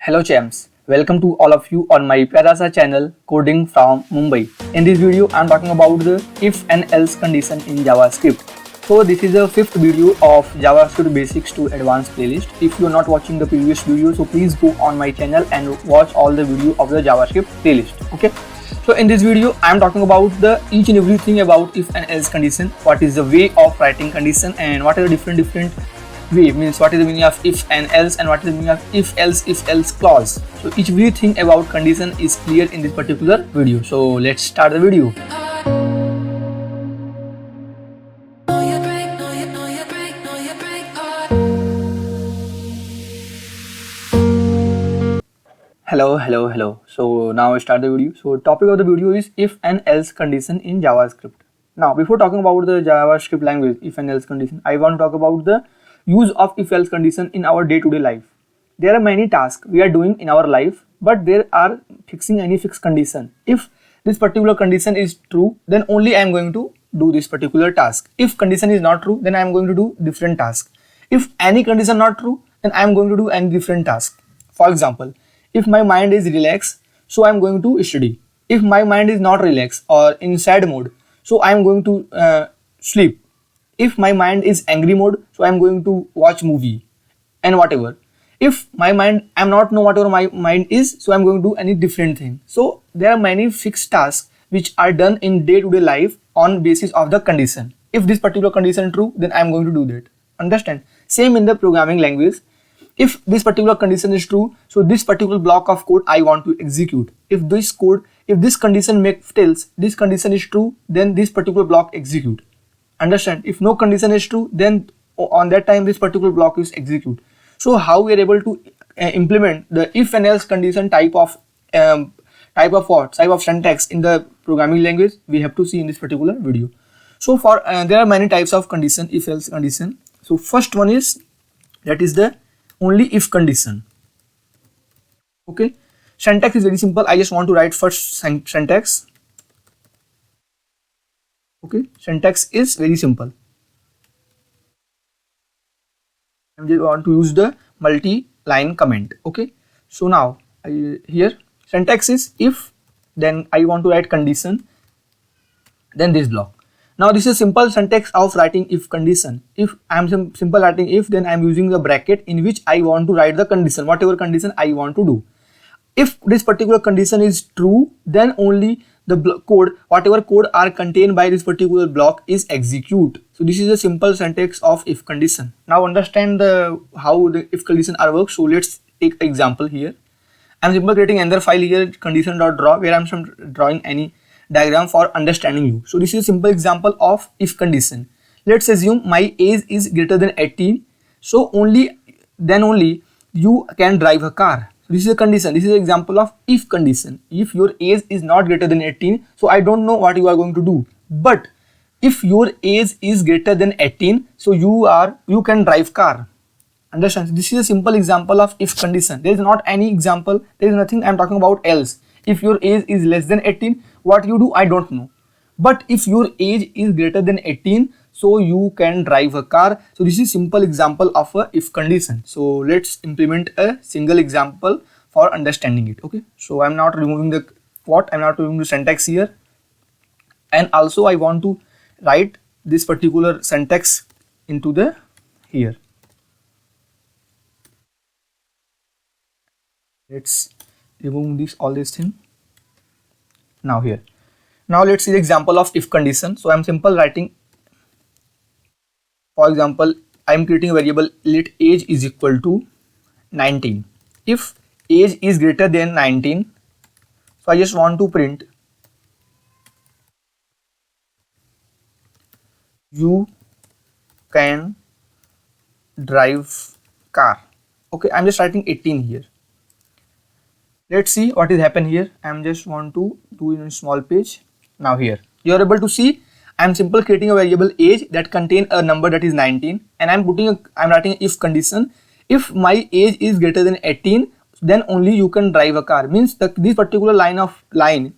Hello champs, welcome to all of you on my Pyarasa channel Coding from Mumbai. In this video I am talking about the if and else condition in JavaScript. So this is the fifth video of JavaScript basics to advanced playlist. If you are not watching the previous video, so please go on my channel and watch all the video of the JavaScript playlist. Okay. So in this video I am talking about the each and everything about if and else condition, what is the way of writing condition and what are the different way, means what is the meaning of if and else and what is the meaning of if else clause. So each everything about condition is clear in this particular video. So let's start the video. Hello. So now I start the video. So topic of the video is if and else condition in JavaScript. Now before talking about the JavaScript language if and else condition, I want to talk about the use of if else condition in our day-to-day life. There are many tasks we are doing in our life, but there are fixing any fixed condition. If this particular condition is true, then only I am going to do this particular task. If condition is not true, then I am going to do different task. If any condition not true, then I am going to do any different task. For example, if my mind is relaxed, so I am going to study. If my mind is not relaxed or in sad mode, so I am going to sleep. If my mind is angry mode, so I am going to watch movie and whatever. If my mind, I am not know whatever my mind is, so I am going to do any different thing. So there are many fixed tasks which are done in day-to-day life on basis of the condition. If this particular condition is true, then I am going to do that. Understand? Same in the programming language. If this particular condition is true, so this particular block of code I want to execute. If this condition tells this condition is true, then this particular block execute. Understand? If no condition is true, then on that time this particular block is execute. So how we are able to implement the if and else condition type of syntax in the programming language, we have to see in this particular video. So for there are many types of condition, if else condition. So first one is that is the only if condition. Okay, syntax is very simple. I just want to write first syntax. Okay, syntax is very simple. I just want to use the multi-line comment. Okay, so now here syntax is if, then I want to write condition, then this block. Now this is simple syntax of writing if condition. If I am simple writing if, then I am using the bracket in which I want to write the condition, whatever condition I want to do. If this particular condition is true, then only the code, whatever code are contained by this particular block is execute. So this is a simple syntax of if condition. Now understand how the if condition are work. So let's take example here. I'm simply creating another file here, condition.draw, where I'm drawing any diagram for understanding you. So this is a simple example of if condition. Let's assume my age is greater than 18. So then only you can drive a car. So this is a condition. This is an example of if condition. If your age is not greater than 18, so I don't know what you are going to do. But if your age is greater than 18, so you can drive car. Understand? This is a simple example of if condition. There is not any example. There is nothing I am talking about else. If your age is less than 18, what you do, I don't know. But if your age is greater than 18, so you can drive a car. So this is simple example of a if condition. So let's implement a single example for understanding it. Okay, so I'm not removing the syntax here, and also I want to write this particular syntax into the here. Let's remove all this thing. Now here, now let's see the example of if condition. So I'm simple writing. For example, I am creating a variable let age is equal to 19. If age is greater than 19, so I just want to print you can drive car. Okay, I'm just writing 18 here. Let's see what is happen here. I'm just want to do in a small page. Now here you are able to see I'm simply creating a variable age that contain a number that is 19, and I'm writing if condition. If my age is greater than 18, then only you can drive a car. Means that this particular line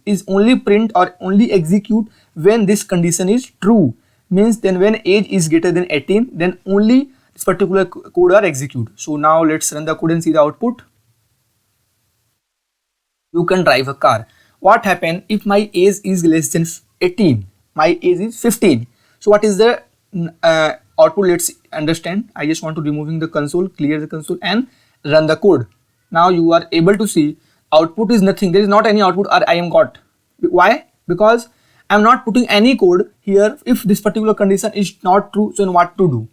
is only print or only execute when this condition is true. Means then when age is greater than 18, then only this particular code are executed. So now let's run the code and see the output. you can drive a car. What happen if my age is less than 18? My age is 15. So what is the output? Let's understand. I just want to removing the console, clear the console and run the code. Now you are able to see output is nothing. There is not any output or I am got. Why? Because I am not putting any code here. If this particular condition is not true, so what to do?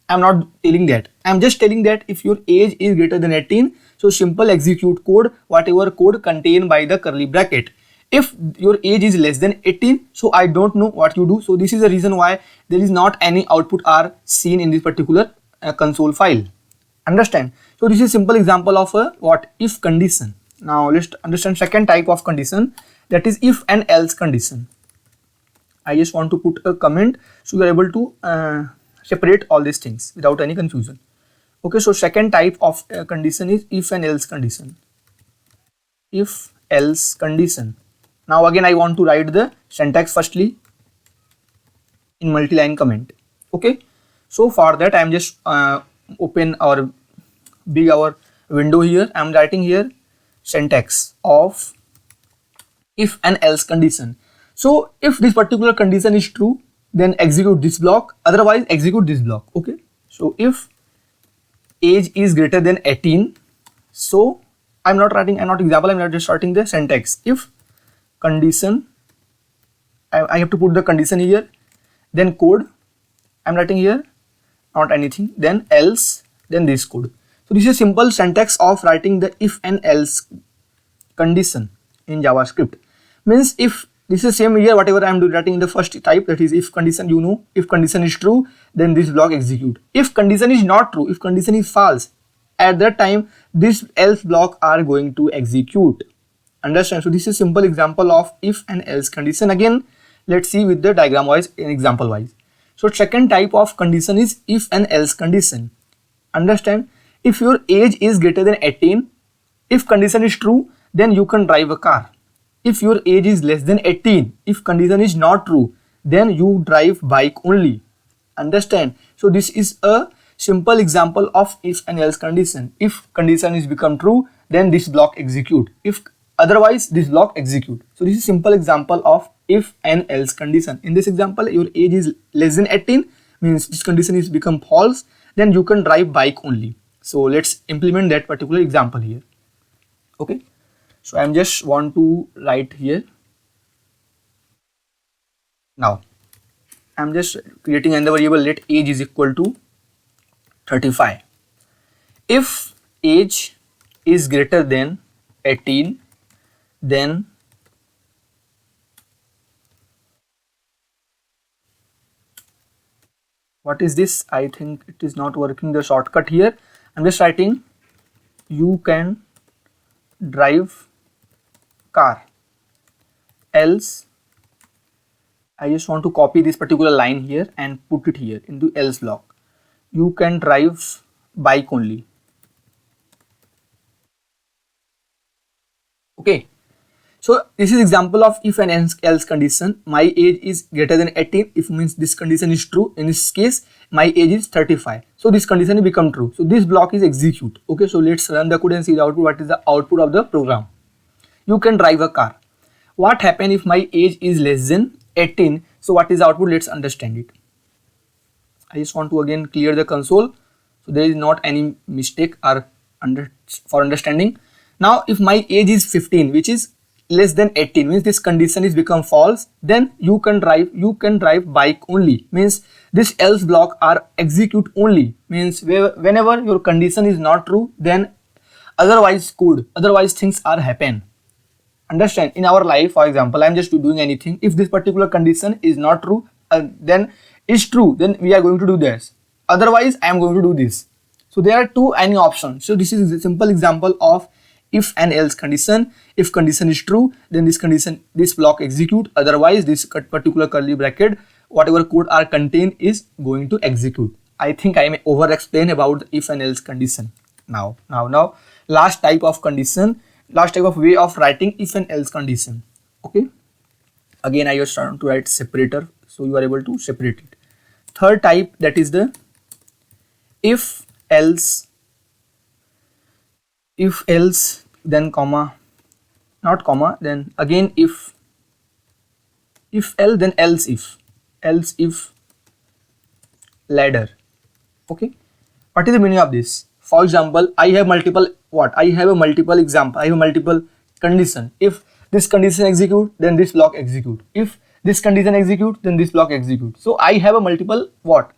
I am not telling that. I am just telling that if your age is greater than 18, so simple execute code, whatever code contained by the curly bracket. If your age is less than 18, so I don't know what you do. So this is the reason why there is not any output are seen in this particular console file. Understand? So this is simple example of a what if condition. Now let's understand second type of condition, that is if and else condition. I just want to put a comment so you are able to separate all these things without any confusion. Okay, so second type of condition is if and else condition. If else condition. Now again I want to write the syntax firstly in multi-line comment. Okay, so for that I am just open our big our window here. I am writing here syntax of if and else condition. So if this particular condition is true, then execute this block, otherwise execute this block. Okay, so if age is greater than 18, so I'm not example, I'm not just writing the syntax. If condition, I have to put the condition here, then code I'm writing here, not anything, then else, then this code. So this is simple syntax of writing the if and else condition in JavaScript. Means if this is same here, whatever I am writing in the first type, that is if condition, you know, if condition is true, then this block execute. If condition is not true, if condition is false, at that time this else block are going to execute. Understand? So this is simple example of if and else condition. Again, let's see with the diagram wise and example wise. So second type of condition is if and else condition. Understand? If your age is greater than 18, if condition is true, then you can drive a car. If your age is less than 18, if condition is not true, then you drive bike only. Understand? So this is a simple example of if and else condition. If condition is become true, then this block execute. If otherwise, this block execute. So this is simple example of if and else condition. In this example, your age is less than 18, means this condition is become false, then you can drive bike only. So let's implement that particular example here. Okay. So I'm just want to write here. Now I'm just creating another variable, let age is equal to 35. If age is greater than 18, then what is this? I think it is not working, the shortcut here. I'm just writing you can drive car, else I just want to copy this particular line here and put it here into else block. You can drive bike only. Okay, so this is example of if and else condition. My age is greater than 18, if means this condition is true. In this case my age is 35, so this condition will become true, so this block is execute. Okay, so let's run the code and see the output. What is the output of the program? You can drive a car. What happen if my age is less than 18? So what is the output? Let's understand it. I just want to again clear the console so there is not any mistake or for understanding. Now if my age is 15, which is less than 18, means this condition is become false, then you can drive bike only, means this else block are execute only, means whenever your condition is not true, then otherwise things are happen. Understand? In our life, for example, I'm just doing anything. If this particular condition is not true, then is true, then we are going to do this. Otherwise, I am going to do this. So there are any options. So this is a simple example of if and else condition. If condition is true, then this block execute. Otherwise, this particular curly bracket, whatever code are contained is going to execute. I think I may over explain about the if and else condition. Now, last type of condition. Last type of way of writing if and else condition. Okay, again I was trying to write separator, so you are able to separate it. Third type, that is the if else then comma. not comma, then again if else, then else if ladder. Okay, what is the meaning of this? For example, I have multiple I have a multiple example, I have a multiple condition. If this condition execute, then this block execute. If this condition execute, then this block execute. So I have a multiple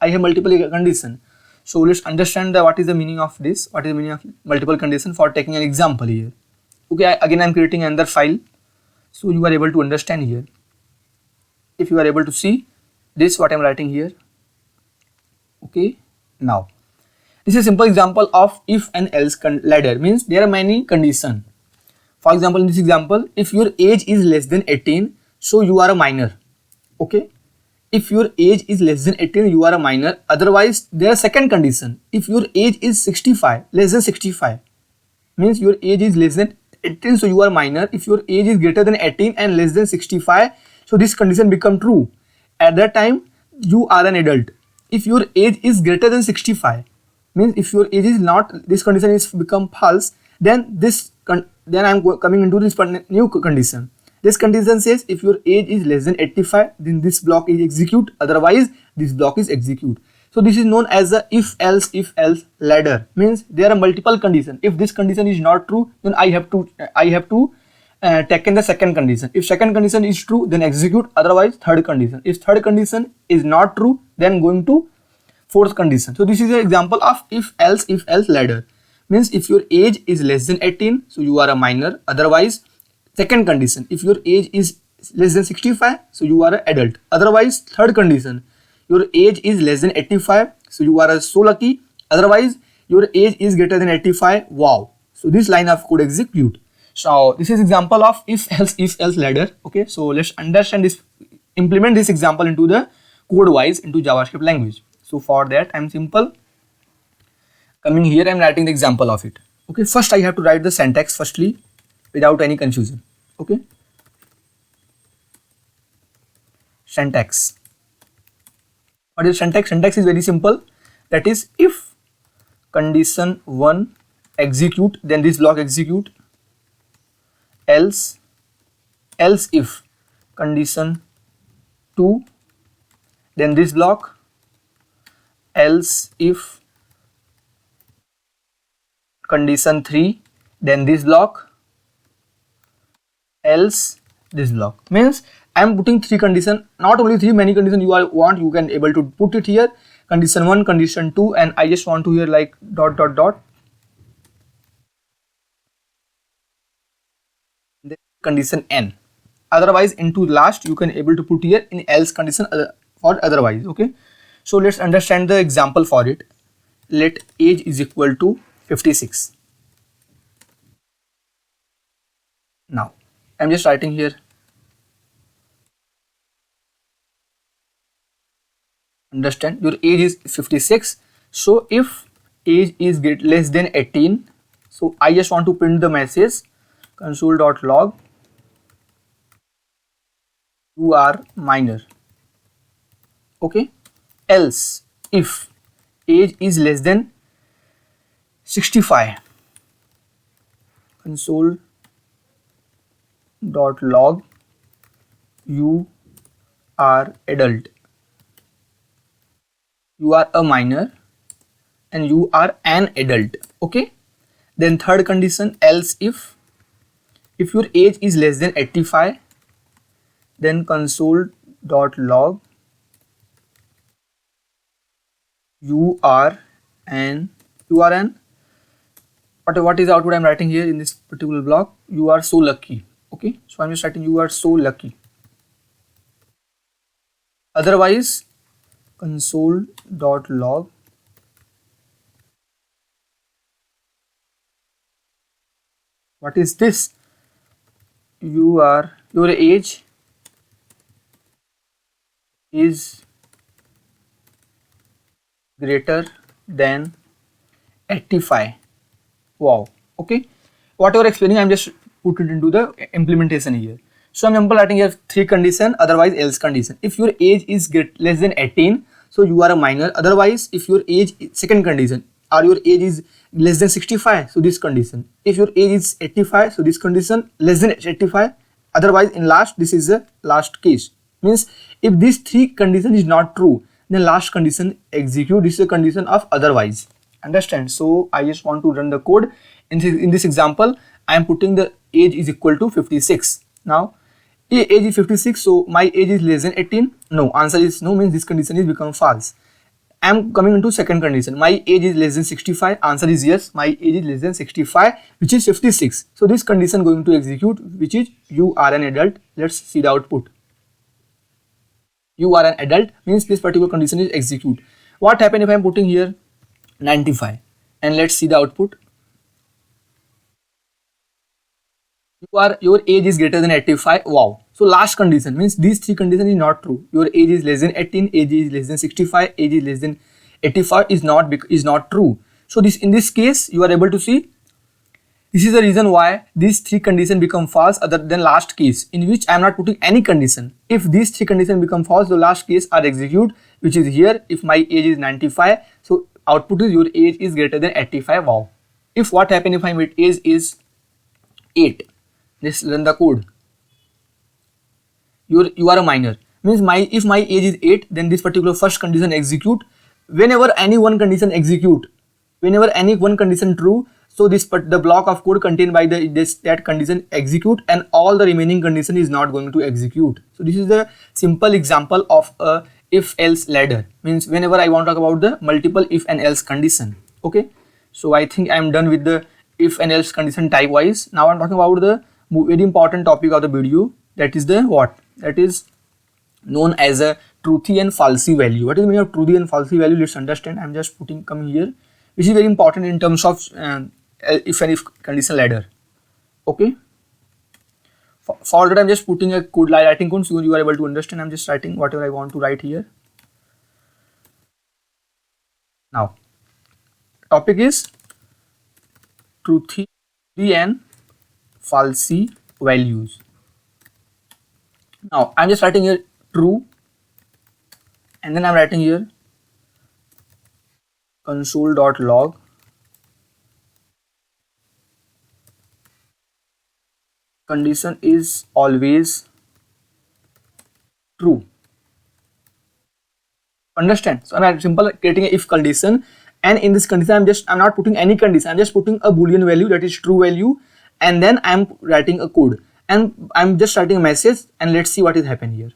I have multiple condition. So let's understand what is the meaning of this, what is the meaning of multiple condition for taking an example here. Okay, again I am creating another file, so you are able to understand here. If you are able to see this, what I am writing here. Okay, now this is a simple example of if and else ladder, means there are many conditions. For example, in this example, if your age is less than 18, so you are a minor. Okay, if your age is less than 18, you are a minor. Otherwise, there is second condition. If your age is 65, less than 65, means your age is less than 18, so you are minor. If your age is greater than 18 and less than 65, so this condition become true. At that time, you are an adult. If your age is greater than 65, means if your age is not, this condition is become false, then I am coming into this new condition. This condition says if your age is less than 85, then this block is execute, otherwise this block is execute. So this is known as the if else ladder, means there are multiple conditions. If this condition is not true, then I have to take in the second condition. If second condition is true, then execute, otherwise third condition. If third condition is not true, then going to fourth condition. So this is an example of if else ladder, means if your age is less than 18, so you are a minor. Otherwise, second condition, if your age is less than 65, so you are an adult. Otherwise, third condition, your age is less than 85, so you are so lucky. Otherwise, your age is greater than 85. Wow. So this line of code execute. So this is example of if else ladder. Okay, so let's understand this, implement this example into the code wise into JavaScript language. So for that, I'm simple coming here, I'm writing the example of it. Okay, first I have to write the syntax firstly without any confusion. Okay, syntax. What is syntax? Syntax is very simple. That is, if condition 1 execute, then this block execute. Else if condition 2, then this block. Else if condition 3, then this block. Else this block. Means I am putting 3 conditions, not only 3, many conditions you want, you can able to put it here. Condition 1, condition 2, and I just want to here like ... then condition n. Otherwise, into last you can able to put here in else condition or otherwise. Okay, so let's understand the example for it. Let age is equal to 56. Now I'm just writing here. Understand, your age is 56. So if age is less than 18, so I just want to print the message console.log you are minor. Okay, else if age is less than 65, console.log you are adult. You are a minor and you are an adult. Okay, then third condition, else if your age is less than 85, then console.log you are an what is the output I'm writing here in this particular block? You are so lucky. Okay, so I'm just writing you are so lucky. Otherwise, console.log what is this? Your age is greater than 85. Wow. Okay, whatever explaining, I'm just put it into the implementation here. So I'm writing here 3 condition, otherwise else condition. If your age is less than 18, so you are a minor. Otherwise, if your age, second condition, or your age is less than 65, so this condition. If your age is 85, so this condition less than 85. Otherwise, in last, this is the last case. Means if these three condition is not true, then last condition execute. This is a condition of otherwise. Understand? So I just want to run the code. In this example, I am putting the age is equal to 56. Now age is 56, so my age is less than 18. No, answer is no, means this condition is become false. I am coming into second condition. My age is less than 65. Answer is yes. My age is less than 65, which is 56. So this condition going to execute, which is you are an adult. Let's see the output. You are an adult means this particular condition is execute. What happen if I am putting here 95? And let's see the output. Your age is greater than 85. Wow. So last condition means these three conditions is not true. Your age is less than 18, age is less than 65, age is less than 85 is not true. So in this case you are able to see this is the reason why these three conditions become false other than last case, in which I am not putting any condition. If these three conditions become false, the last case are execute, which is here. If my age is 95, so output is your age is greater than 85. Wow. If what happen if my age is 8? Let's run the code. You are a minor means if my age is 8, then this particular first condition execute. Whenever any one condition execute, whenever any one condition true, so the block of code contained by that condition execute, and all the remaining condition is not going to execute. So this is the simple example of a if else ladder. Means whenever I want to talk about the multiple if and else condition. Okay, so I think I am done with the if and else condition type wise. Now I am talking about the very important topic of the video, that is the what? That is known as a truthy and falsy value. What is the meaning of truthy and falsy value? Let's understand. I am just come here, which is very important in terms of if and if condition ladder. Okay. For that, I am just putting a code writing code so you are able to understand. I am just writing whatever I want to write here. Now, topic is truthy and falsy values. Now, I am just writing here true, and then I am writing here console.log condition is always true. Understand? So I'm simple creating a if condition, and in this condition I'm not putting any condition. I'm just putting a boolean value, that is true value, and then I'm writing a code, and I'm just writing a message, and let's see what is happening here.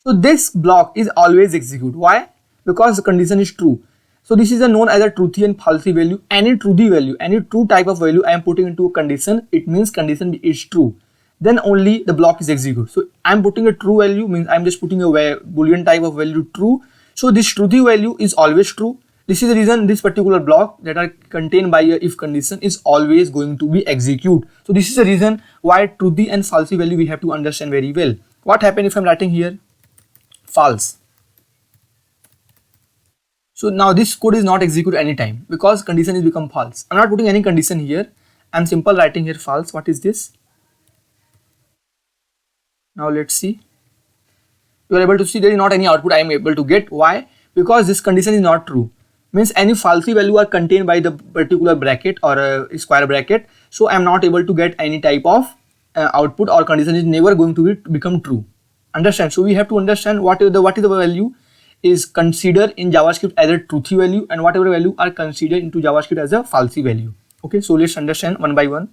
So this block is always execute. Why? Because the condition is true. So this is known as a truthy and falsy value. Any truthy value, any true type of value I am putting into a condition, it means condition is true. Then only the block is executed. So I am putting a true value, means I am just putting a boolean type of value true. So this truthy value is always true. This is the reason this particular block that are contained by a if condition is always going to be executed. So this is the reason why truthy and falsy value we have to understand very well. What happens if I am writing here false? So now this code is not executed anytime because condition is become false. I'm not putting any condition here. I'm simple writing here false. What is this? Now let's see. You are able to see there is not any output I am able to get. Why? Because this condition is not true. Means any falsy value are contained by the particular bracket or a square bracket. So I am not able to get any type of output, or condition is never going to become true. Understand? So we have to understand what is the value is considered in JavaScript as a truthy value, and whatever value are considered into JavaScript as a falsy value. Okay, so let's understand one by one.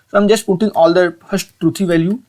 So I'm just putting all the first truthy value.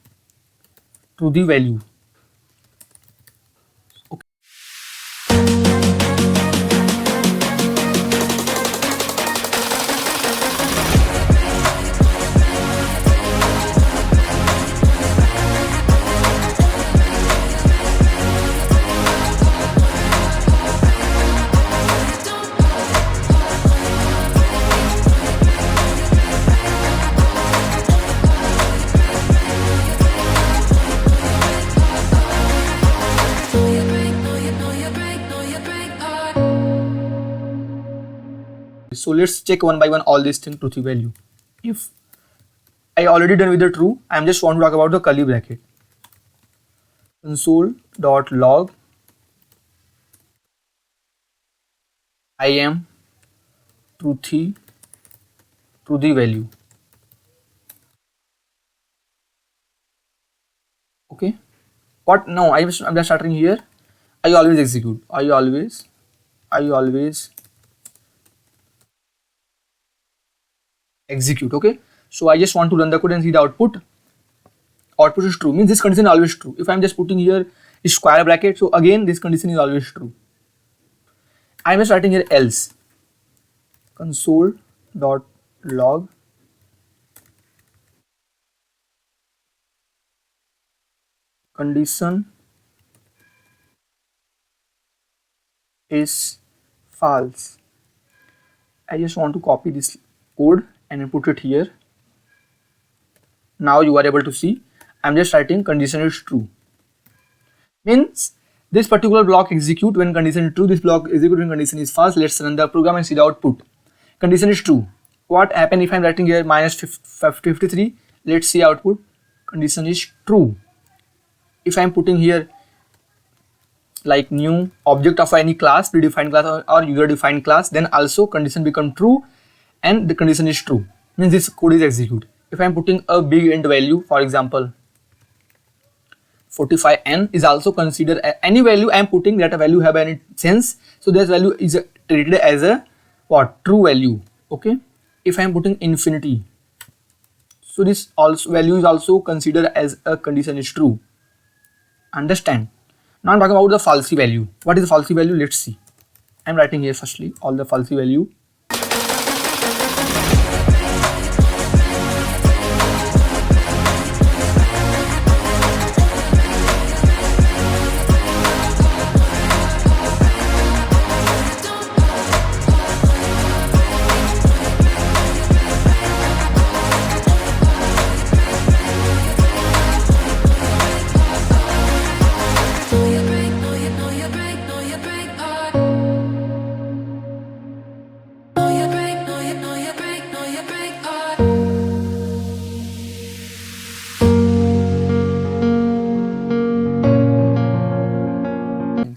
So let's check one by one all these things truthy value. If I already done with the true, I am just want to talk about the curly bracket. Console.log I am Truthy value. Okay, what now? I'm just starting here. I always execute. I always execute. Okay, so I just want to run the code and see the output. Output is true, means this condition is always true. If I'm just putting here a square bracket, so again this condition is always true. I'm just writing here else. Console.log condition is false. I just want to copy this code and put it here. Now you are able to see I'm just writing condition is true. Means this particular block execute when condition is true, this block execute when condition is false. Let's run the program and see the output. Condition is true. What happen if I'm writing here minus 53? Let's see output. Condition is true. If I'm putting here like new object of any class, predefined class or user defined class, then also condition become true and the condition is true. Means this code is executed. If I'm putting a big int value, for example 45n is also considered any value I'm putting that a value have any sense, so this value is treated as a what, true value. Okay, if I'm putting infinity, so this also value is also considered as a condition is true. Understand? Now I'm talking about the falsy value. What is the falsy value? Let's see. I'm writing here firstly all the falsy value.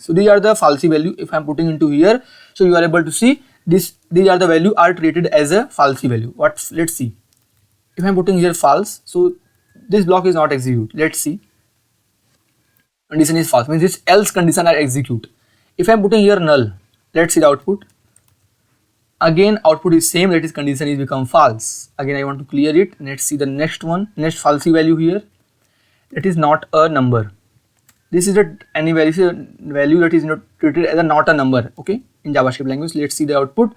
So these are the falsy value. If I'm putting into here, so you are able to see this. These are the value are treated as a falsy value. What? Let's see. If I'm putting here false, so this block is not execute. Let's see. Condition is false. Means this else condition are execute. If I'm putting here null, let's see the output. Again, output is same. That is condition is become false. Again, I want to clear it. Let's see the next one. Next falsy value here. It is not a number. This is any value that is not treated as a not a number. Okay, in JavaScript language. Let's see the output.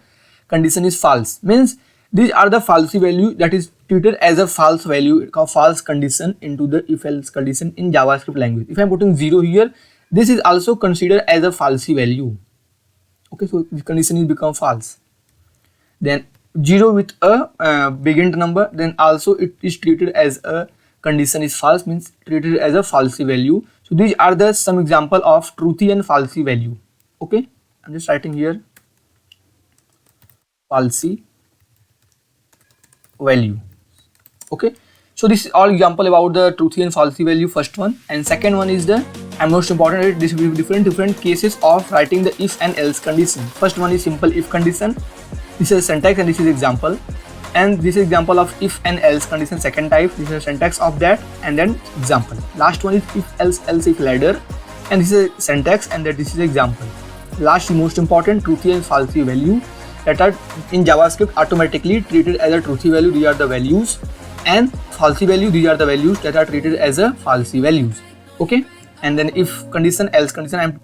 Condition is false. Means these are the falsy value that is treated as a false value, called false condition into the if else condition in JavaScript language. If I'm putting 0 here, this is also considered as a falsy value. Okay, so the condition is become false. Then 0 with a big int number, then also it is treated as a condition is false, means treated as a falsy value. So these are the some example of truthy and falsy value. Okay, I'm just writing here falsy value. Okay, so this is all example about the truthy and falsy value, first one, and second one is the and most important, this will be different cases of writing the if and else condition. First one is simple if condition. This is syntax and this is example, and this is example of if and else condition, second type. This is syntax of that and then example. Last one is if else if ladder, and this is syntax and that this is example. Last most important, truthy and falsy value that are in JavaScript automatically treated as a truthy value. These are the values, and falsy value, these are the values that are treated as a falsy values. Okay, and then if condition, else condition, I'm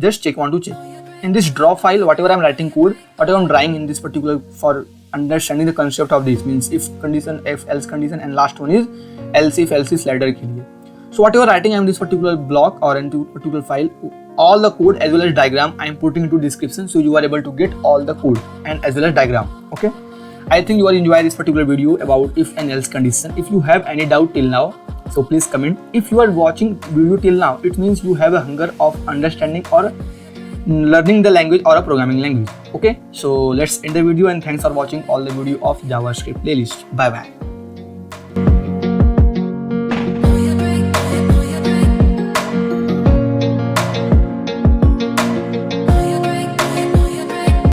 just want to check in this draw file whatever I'm writing code, whatever I'm drawing in this particular for understanding the concept of this, means if condition, if else condition, and last one is else if ladder के लिए. So whatever writing I'm in this particular block or into particular file, all the code as well as diagram I'm putting into description, so you are able to get all the code and as well as diagram. Okay, I think you will enjoy this particular video about if and else condition. If you have any doubt till now, so please comment. If you are watching video till now, it means you have a hunger of understanding or learning the language or a programming language. Okay, so let's end the video, and thanks for watching all the video of JavaScript playlist. Bye bye.